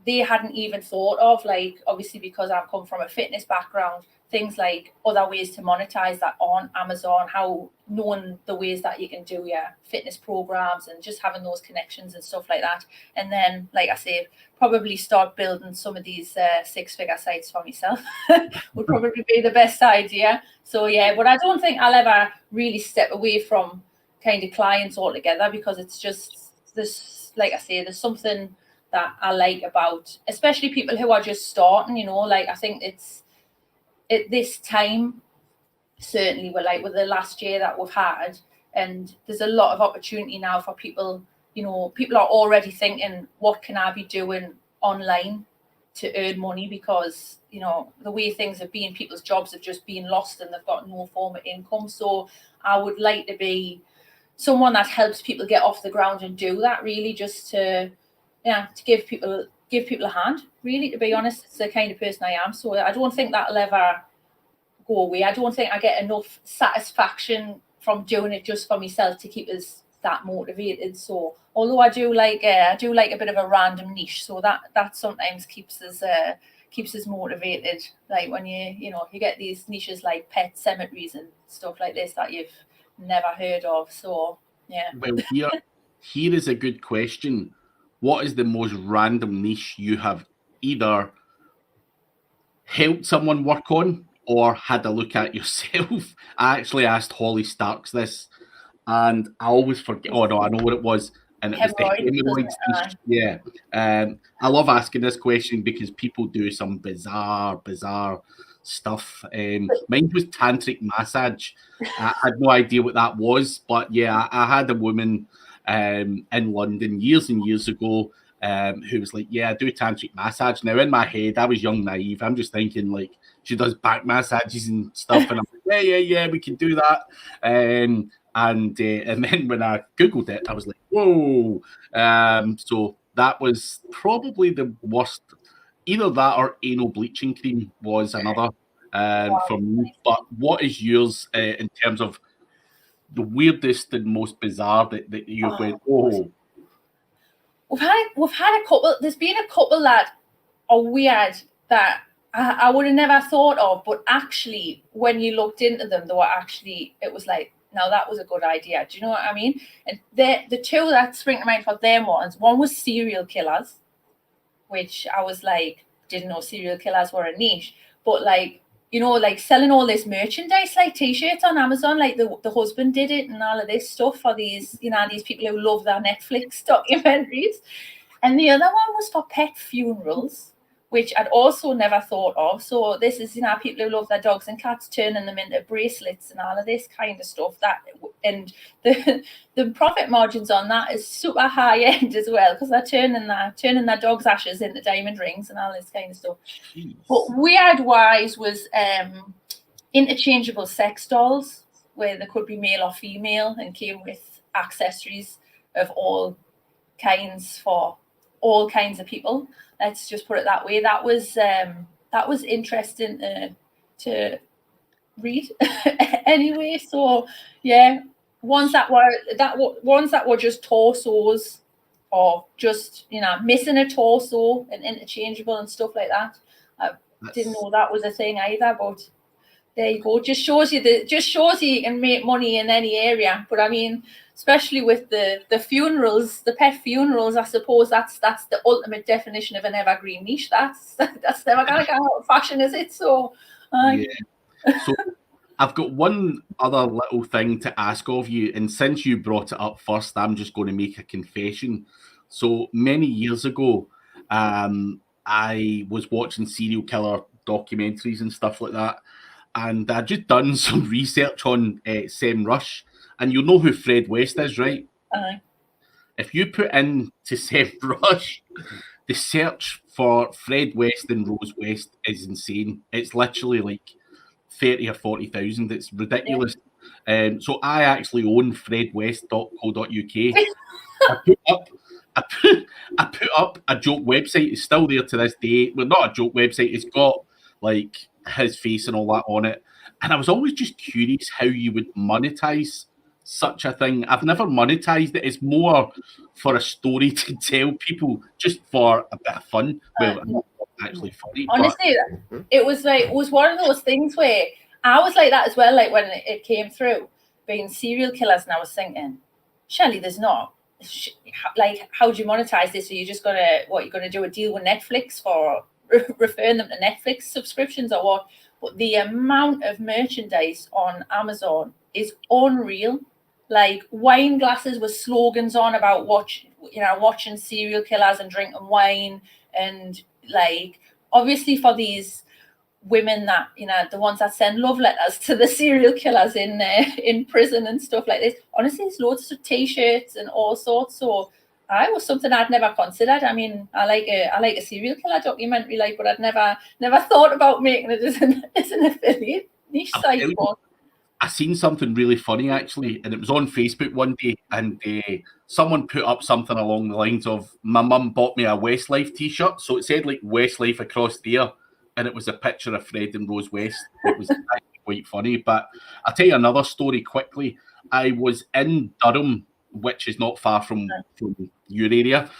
they hadn't even thought of, like, obviously because I've come from a fitness background, things like other ways to monetize that on Amazon, how knowing the ways that you can do your fitness programs and just having those connections and stuff like that. And then, like I say, probably start building some of these 6-figure sites for myself would probably be the best idea. So yeah, but I don't think I'll ever really step away from kind of clients altogether, because it's just this, like I say, there's something that I like about, especially people who are just starting, you know, like I think it's at this time, certainly with the last year that we've had, and there's a lot of opportunity now for people, you know, people are already thinking, what can I be doing online to earn money? Because, you know, the way things have been, people's jobs have just been lost and they've got no form of income. So I would like to be someone that helps people get off the ground and do that, really, just to give people a hand, really, to be honest. It's the kind of person I am. So I don't think that'll ever go away. I don't think I get enough satisfaction from doing it just for myself to keep us that motivated. So although I do like a bit of a random niche, so that sometimes keeps us motivated. Like when you get these niches like pet cemeteries and stuff like this that you've never heard of. So yeah. Well, here is a good question. What is the most random niche you have either helped someone work on or had a look at yourself? I actually asked Holly Starks this, and I always forget. Oh no, I know what it was, and it was the hemorrhoids niche. Yeah, I love asking this question because people do some bizarre stuff. Mine was tantric massage. I had no idea what that was, but yeah, I had a woman in London years and years ago who was like, yeah, I do tantric massage. Now in my head, I was young, naive. I'm just thinking like she does back massages and stuff, and I'm like, yeah, we can do that. And then when I googled it, I was like, whoa. So that was probably the worst. Either that or anal bleaching cream was another for me. But what is yours in terms of the weirdest and most bizarre that you went, oh? We've had a couple. There's been a couple that are weird that I would have never thought of, but actually, when you looked into them, it was like, no, that was a good idea. Do you know what I mean? And the two that spring to mind for them one was serial killers, which I was like, didn't know serial killers were a niche, but like, you know, like selling all this merchandise, like t-shirts on Amazon, like the husband did it and all of this stuff for these, you know, these people who love their Netflix documentaries. And the other one was for pet funerals, which I'd also never thought of. So this is, you know, people who love their dogs and cats, turning them into bracelets and all of this kind of stuff. And the profit margins on that is super high end as well, because they're turning their dog's ashes into diamond rings and all this kind of stuff. Jeez. But weird wise was interchangeable sex dolls, where they could be male or female and came with accessories of all kinds for all kinds of people. Let's just put it that way. That was interesting to read anyway. So yeah, ones that were just torsos, or just, you know, missing a torso and interchangeable and stuff like that. I didn't know that was a thing either, but there you go. Just shows you you can make money in any area. But I mean, especially with the funerals, the pet funerals, I suppose that's the ultimate definition of an evergreen niche. That's never gonna go out of fashion, is it? So yeah. So I've got one other little thing to ask of you, and since you brought it up first, I'm just going to make a confession. So many years ago, I was watching serial killer documentaries and stuff like that, and I'd just done some research on Sem Rush, and you'll know who Fred West is, right? If you put into Sem Rush, the search for Fred West and Rose West is insane. It's literally like 30 or 40,000. It's ridiculous. Yeah. So I actually own fredwest.co.uk. I put up a joke website. It's still there to this day. Well, not a joke website. It's got like his face and all that on it. And I was always just curious how you would monetize such a thing. I've never monetized it. It's more for a story to tell people, just for a bit of fun. Well, No. actually funny. Honestly, it was one of those things where I was like that as well. Like when it came through, being serial killers, and I was thinking, surely there's not. Like, how do you monetize this? Are you just you're gonna do a deal with Netflix for referring them to Netflix subscriptions or what? But the amount of merchandise on Amazon is unreal. Like wine glasses with slogans on about watching serial killers and drinking wine, and like obviously for these women that the ones that send love letters to the serial killers in prison and stuff like this. Honestly, there's loads of t-shirts and all sorts. So I was something I'd never considered. I mean, I like a serial killer documentary, like, but I'd never thought about making it as an affiliate niche site. I seen something really funny actually, and it was on Facebook one day, and someone put up something along the lines of, "My mum bought me a Westlife t-shirt," so it said like Westlife across there, and it was a picture of Fred and Rose West. It was actually quite funny. But I'll tell you another story quickly. I was in Durham, which is not far from your area.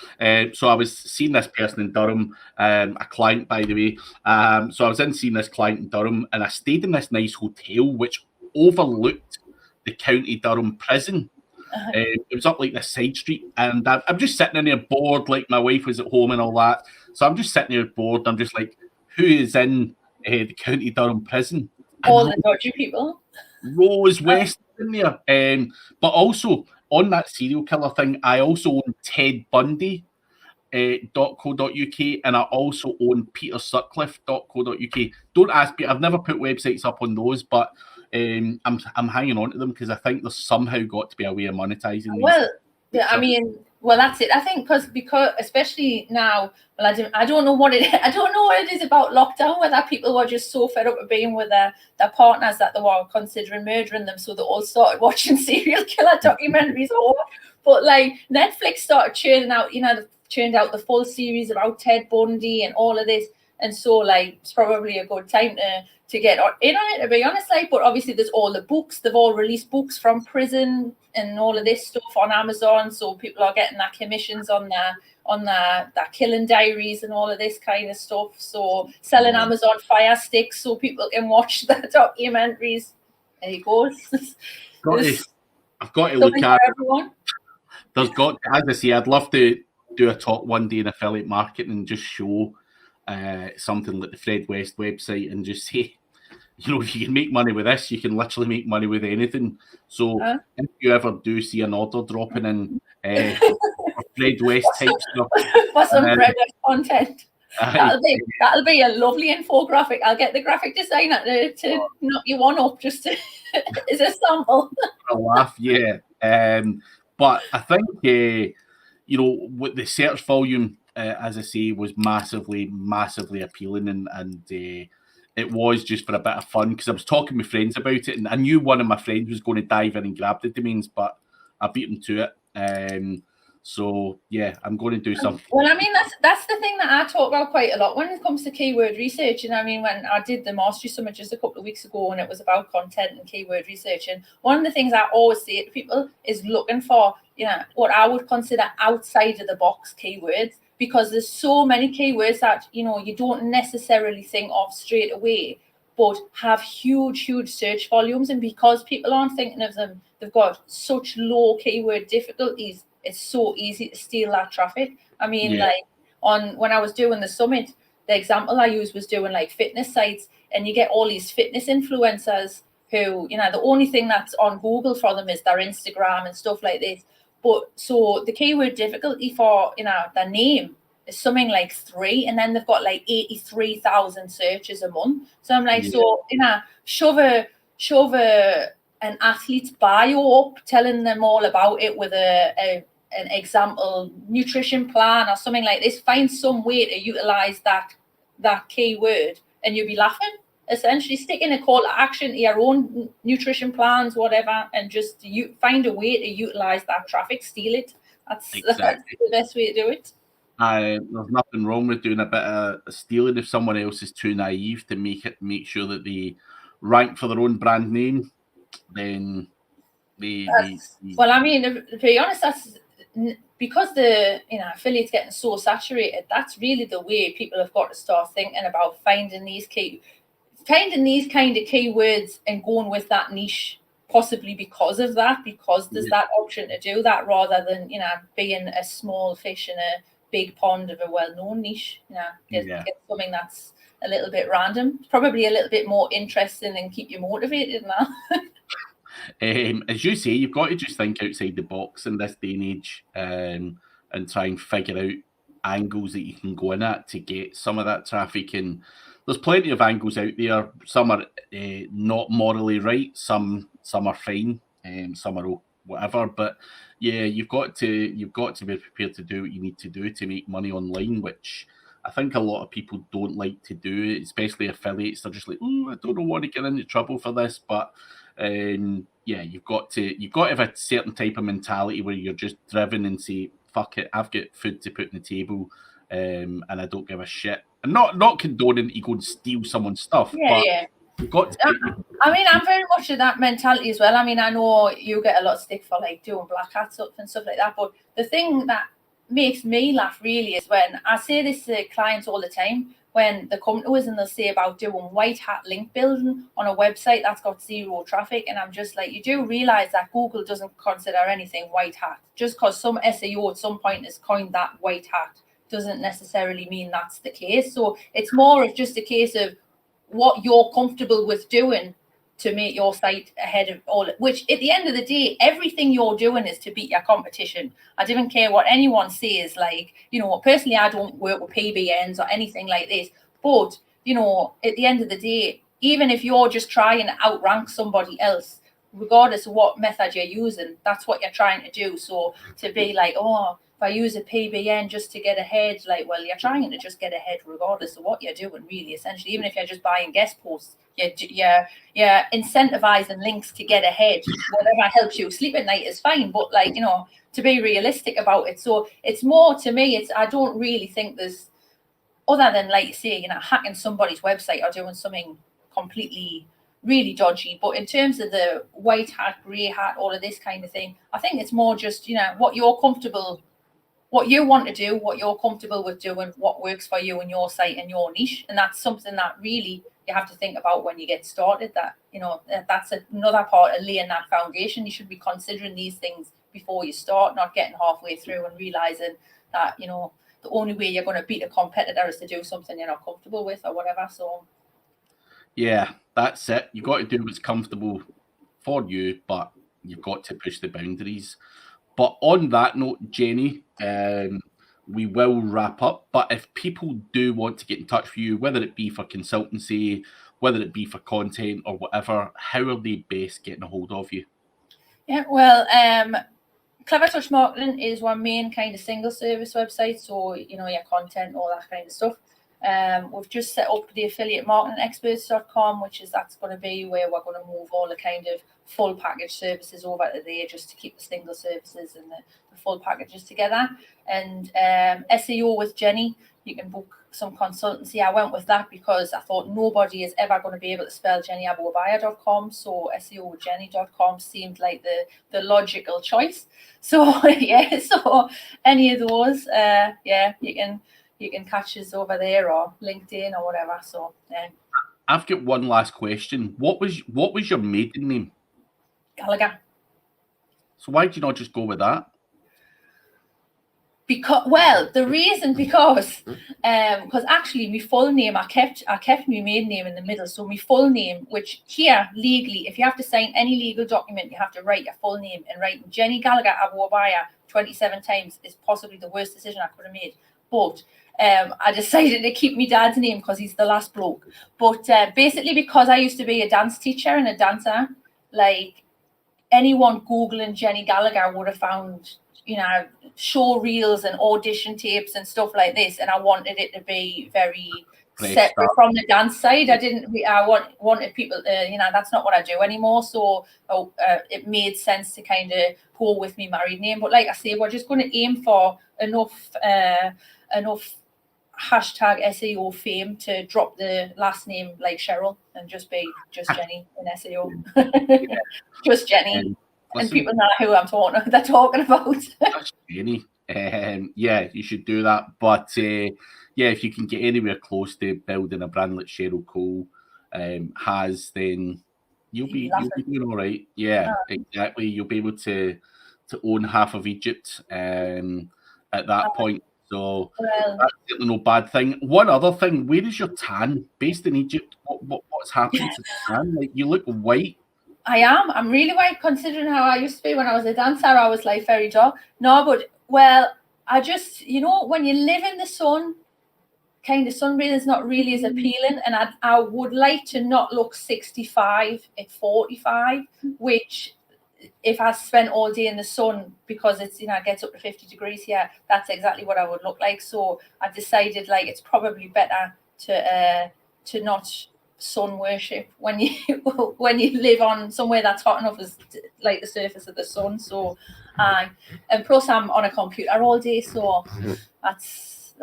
So I was seeing this person in Durham, a client, by the way. So I was seeing this client in Durham, and I stayed in this nice hotel, which overlooked the County Durham prison. It was up like this side street, and I'm just sitting in there bored, like my wife was at home and all that. So I'm just sitting there bored. I'm just like, who is in the County Durham prison? And all the dodgy people. Rose West in there. But also on that serial killer thing, I also own Ted Bundy. .co.uk, and I also own petersutcliffe.co.uk. Don't ask me, I've never put websites up on those, but I'm hanging on to them because I think there's somehow got to be a way of monetizing these. Well, yeah, I mean, well, that's it. I think because especially now, well, I don't know what it is about lockdown, whether people were just so fed up of being with their partners that they were considering murdering them, so they all started watching serial killer documentaries. But like Netflix started churning out, churned out the full series about Ted Bundy and all of this, and so like it's probably a good time to get in on it, to be honest. Like, but obviously there's all the books. They've all released books from prison and all of this stuff on Amazon, so people are getting their commissions on their killing diaries and all of this kind of stuff. So selling Amazon Fire Sticks so people can watch the documentaries. There you go. I've got to look at everyone. There's got, as I say, I'd love to do a talk one day in affiliate marketing and just show something like the Fred West website and just say, if you can make money with this, you can literally make money with anything. So if you ever do see an order dropping in Fred West type stuff for some Fred West content, that'll be a lovely infographic. I'll get the graphic designer to knock you one up just to, as a sample. A laugh, yeah. But I think with the search volume, as I say, was massively appealing, and it was just for a bit of fun because I was talking with friends about it, and I knew one of my friends was going to dive in and grab the domains, but I beat him to it. So yeah, I'm going to do something. Well, I mean, that's the thing that I talk about quite a lot when it comes to keyword research. And I mean, when I did the Mastery Summit just a couple of weeks ago, and it was about content and keyword research, and one of the things I always say to people is looking for, what I would consider outside of the box keywords, because there's so many keywords that, you don't necessarily think of straight away, but have huge search volumes. And because people aren't thinking of them, they've got such low keyword difficulties. It's so easy to steal that traffic. I mean, when I was doing the summit, the example I used was doing like fitness sites, and you get all these fitness influencers who, the only thing that's on Google for them is their Instagram and stuff like this. But so the keyword difficulty for, their name is something like 3, and then they've got like 83,000 searches a month. So I'm like, shove an athlete's bio up, telling them all about it with an example nutrition plan or something like this. Find some way to utilize that keyword, and you'll be laughing. Essentially, stick in a call to action to your own nutrition plans, whatever, and just find a way to utilize that traffic, steal it. That's the best way to do it. There's nothing wrong with doing a bit of stealing if someone else is too naive to make sure that they rank for their own brand name. Then Well, I mean, to be honest, that's because the affiliates getting so saturated. That's really the way people have got to start thinking about finding these kind of keywords and going with that niche, possibly because of that, because there's that option to do that, rather than being a small fish in a big pond of a well-known niche. Get something that's a little bit random, probably a little bit more interesting and keep you motivated now. As you say, you've got to just think outside the box in this day and age, and try and figure out angles that you can go in at to get some of that traffic. And there's plenty of angles out there. Some are not morally right. Some are fine. Some are whatever. But yeah, you've got to be prepared to do what you need to do to make money online, which I think a lot of people don't like to do, especially affiliates. They're just like, I don't want to get into trouble for this, but yeah, you've got to have a certain type of mentality where you're just driven and say, fuck it, I've got food to put on the table, and I don't give a shit. And not condoning you go and steal someone's stuff, but you've got to. I mean, I'm very much of that mentality as well. I mean, I know you get a lot of stick for like doing black hat stuff and stuff like that, but the thing that makes me laugh really is when I say this to clients all the time, when they come to us and they'll say about doing white hat link building on a website that's got zero traffic. And I'm just like, you do realize that Google doesn't consider anything white hat. Just because some SEO at some point has coined that white hat doesn't necessarily mean that's the case. So it's more of just a case of what you're comfortable with doing to make your site ahead of all, which at the end of the day, everything you're doing is to beat your competition. I don't care what anyone says. Like, personally, I don't work with PBNs or anything like this. But, at the end of the day, even if you're just trying to outrank somebody else, regardless of what method you're using, that's what you're trying to do. So to be like, if I use a PBN just to get ahead, like, well, you're trying to just get ahead regardless of what you're doing, really, essentially. Even if you're just buying guest posts, you're incentivizing links to get ahead. Whatever helps you sleep at night is fine, but like, to be realistic about it. So it's more, to me, I don't really think there's, other than, like you say, hacking somebody's website or doing something completely really dodgy. But in terms of the white hat, grey hat, all of this kind of thing, I think it's more just, what you're comfortable, what you want to do, what you're comfortable with doing, what works for you and your site and your niche. And that's something that really you have to think about when you get started, that, that's another part of laying that foundation. You should be considering these things before you start, not getting halfway through and realizing that, the only way you're going to beat a competitor is to do something you're not comfortable with or whatever. So yeah, that's it. You've got to do what's comfortable for you, but you've got to push the boundaries. But on that note, Jenny, we will wrap up. But if people do want to get in touch with you, whether it be for consultancy, whether it be for content or whatever, how are they best getting a hold of you? Yeah, well, Clever Touch Marketing is one main kind of single service website. So, your content, all that kind of stuff. We've just set up the affiliatemarketingexperts.com, that's going to be where we're going to move all the kind of full package services over to there, just to keep the single services and the full packages together. And SEO with Jenny, you can book some consultancy. I went with that because I thought nobody is ever going to be able to spell jennyabuabaya.com. So SEOwithjenny.com seemed like the logical choice. So so any of those, you can catch us over there or LinkedIn or whatever. So I've got one last question. What was your maiden name? Gallagher. So why did you not just go with that? Because actually my full name, I kept my maiden name in the middle. So my full name, which here legally, if you have to sign any legal document, you have to write your full name, and writing Jenny Gallagher Abuabaya 27 times is possibly the worst decision I could have made. But I decided to keep my dad's name because he's the last bloke. But basically, because I used to be a dance teacher and a dancer, like anyone Googling Jenny Gallagher would have found, show reels and audition tapes and stuff like this. And I wanted it to be very separate from the dance side. I wanted people to, that's not what I do anymore. So it made sense to kind of go with me married name. But like I say, we're just going to aim for enough hashtag SEO fame to drop the last name like Cheryl and just be just Jenny in SEO. Just Jenny. And people know who they're talking about. That's Jenny. Yeah, you should do that. But yeah, if you can get anywhere close to building a brand like Cheryl Cole has, then you'll be doing all right. Yeah, exactly. You'll be able to own half of Egypt at that point. So that's certainly no bad thing. One other thing, where is your tan? Based in Egypt, what's happened to the tan? Like, you look white. I am. I'm really white considering how I used to be when I was a dancer. I was like very dark. No, but I just, when you live in the sun, kind of sunbathing is not really as appealing. And I would like to not look 65 at 45, which if I spent all day in the sun, because it's, it gets up to 50 degrees here, that's exactly what I would look like. So I decided like it's probably better to not sun worship when you live on somewhere that's hot enough as like the surface of the sun. So and plus I'm on a computer all day, so that's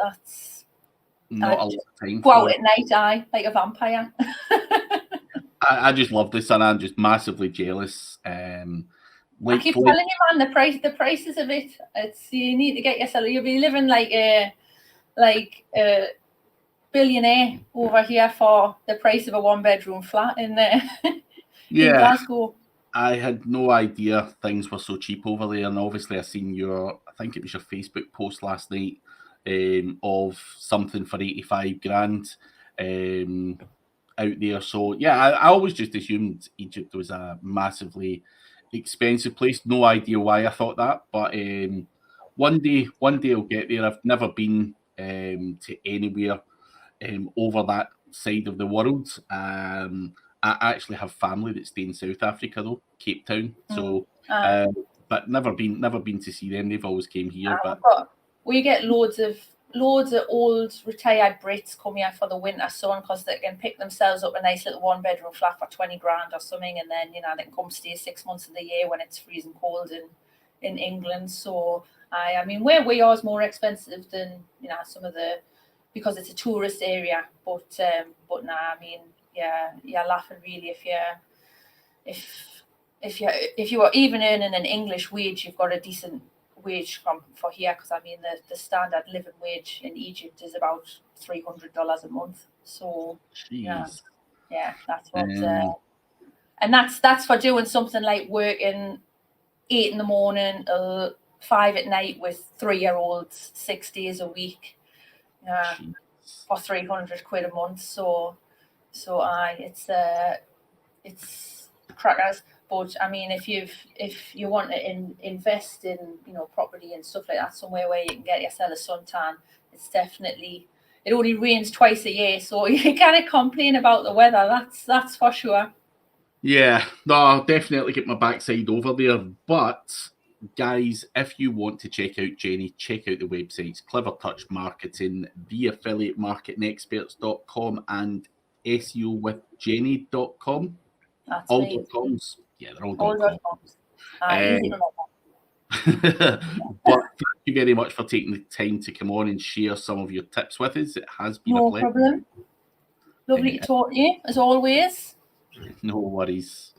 not a lot of time. Go out at night, like a vampire. I just love this, and I'm just massively jealous. I keep telling you, man, the prices of it. It's, you need to get yourself. You'll be living like a billionaire over here for the price of a 1-bedroom flat in Glasgow. I had no idea things were so cheap over there, and obviously I seen I think it was your Facebook post last night of something for 85 grand out there. So yeah, I always just assumed Egypt was a massively expensive place. No idea why I thought that, but one day I'll get there. I've never been to anywhere over that side of the world. I actually have family that stay in South Africa though, Cape Town. So but never been to see them. They've always came here. We get loads of old retired Brits come here for the winter sun because they can pick themselves up a nice little 1-bedroom flat for 20 grand or something, and then they can come stay 6 months of the year when it's freezing cold in England. So I mean, where we are is more expensive than some of the, because it's a tourist area. But nah, I mean, yeah, you're laughing really if you are even earning an English wage, you've got a decent wage for here, because I mean the standard living wage in Egypt is about $300 a month. So yeah, that's what and that's for doing something like working 8 in the morning 5 at night with 3-year-olds 6 days a week for 300 quid a month. So it's crackers. But I mean, if you want to invest in property and stuff like that, somewhere where you can get yourself a suntan, it's definitely. It only rains twice a year, so you can't complain about the weather. That's for sure. Yeah, no, I'll definitely get my backside over there. But guys, if you want to check out Jenny, check out the websites: Clever Touch Marketing, theaffiliatemarketingexperts.com, and SEOwithjenny.com. That's all me. .coms. Yeah, they're all .coms. But thank you very much for taking the time to come on and share some of your tips with us. It has been a pleasure. No problem. Lovely to talk to you, as always. No worries.